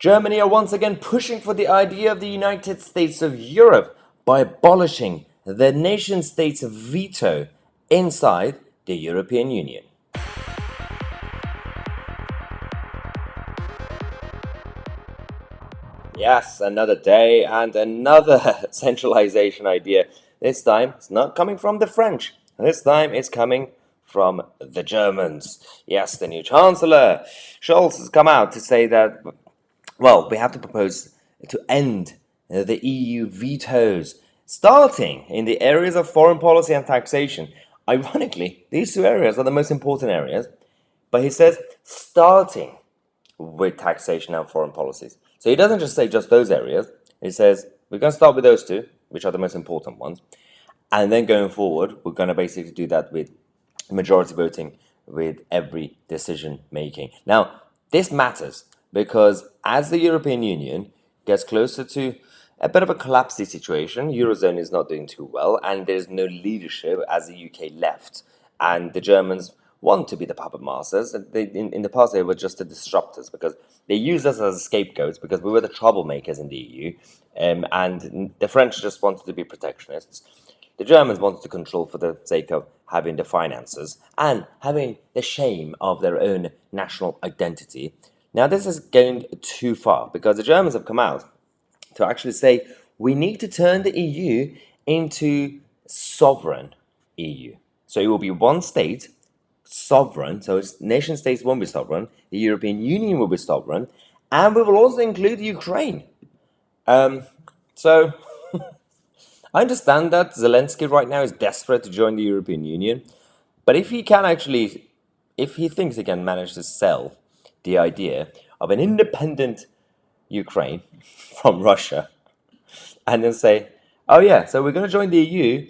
Germany are once again pushing for the idea of the United States of Europe by abolishing the nation state's veto inside the European Union. Yes, another day and another centralization idea. This time it's not coming from the French. This time it's coming from the Germans. Yes, the new Chancellor Scholz has come out to say that, well, we have to propose to end the EU vetoes, starting in the areas of foreign policy and taxation. Ironically, these two areas are the most important areas, but he says starting with taxation and foreign policies. So he doesn't just say just those areas. He says we're going to start with those two, which are the most important ones. And then going forward, we're going to basically do that with majority voting with every decision making. Now, this matters because as the European Union gets closer to a bit of a collapsy situation, Eurozone is not doing too well, and there's no leadership as the UK left. And the Germans want to be the puppet masters. In the past, they were just the disruptors because they used us as scapegoats because we were the troublemakers in the EU, and the French just wanted to be protectionists. The Germans wanted to control for the sake of having the finances and having the shame of their own national identity. Now, this is going too far because the Germans have come out to actually say we need to turn the EU into sovereign EU. So it will be one state, sovereign, so nation states won't be sovereign, the European Union will be sovereign, and we will also include Ukraine. So I understand that Zelensky right now is desperate to join the European Union, but if he thinks he can manage to sell the idea of an independent Ukraine from Russia, and then say, oh yeah, so we're going to join the EU.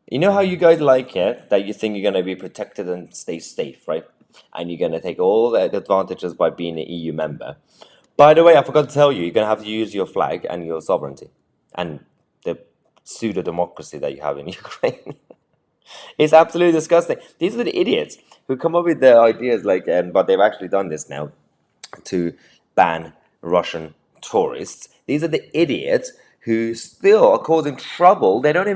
You know how you guys like it, that you think you're going to be protected and stay safe, right? And you're going to take all the advantages by being an EU member. By the way, I forgot to tell you, you're going to have to use your flag and your sovereignty and the pseudo-democracy that you have in Ukraine. It's absolutely disgusting. These are the idiots who come up with the ideas like, but they've actually done this now to ban Russian tourists. These are the idiots who still are causing trouble. They can't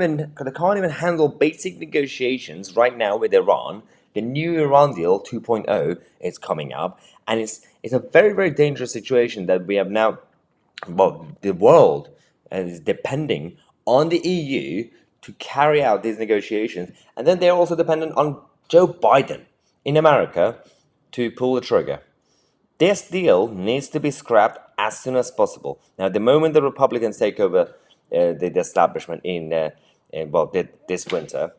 even handle basic negotiations right now with Iran. The new Iran deal 2.0 is coming up, and it's a very, very dangerous situation that we have now. Well, the world is depending on the EU to carry out these negotiations, and then they're also dependent on Joe Biden in America to pull the trigger. This deal needs to be scrapped as soon as possible. Now, the moment the Republicans take over the establishment this winter,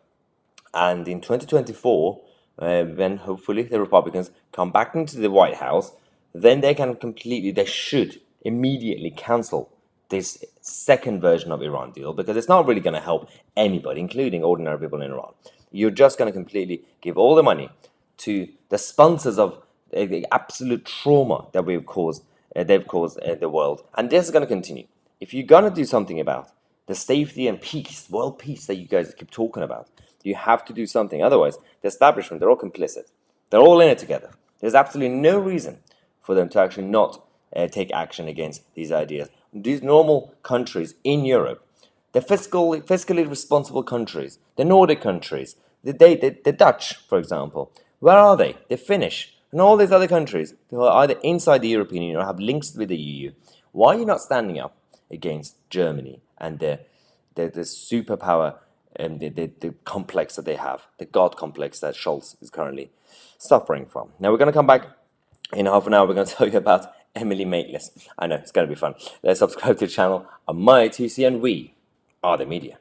and in 2024, when hopefully the Republicans come back into the White House, then they should immediately cancel this second version of Iran deal because it's not really going to help anybody, including ordinary people in Iran. You're just going to completely give all the money to the sponsors of the absolute trauma that they've caused the world, and this is going to continue. If you're going to do something about the safety and peace, world peace that you guys keep talking about, you have to do something. Otherwise, the establishment, they're all complicit. They're all in it together. There's absolutely no reason for them to actually not take action against these ideas. These normal countries in Europe, the fiscally responsible countries, the Nordic countries, the Dutch, for example, where are they? The Finnish, and all these other countries who are either inside the European Union or have links with the EU. Why are you not standing up against Germany and the superpower and the complex that they have, the God complex that Scholz is currently suffering from? Now, we're going to come back in half an hour. We're going to tell you about Emily Maitlis. I know, it's going to be fun. Let's subscribe to the channel. I'm Tousi, and we are the media.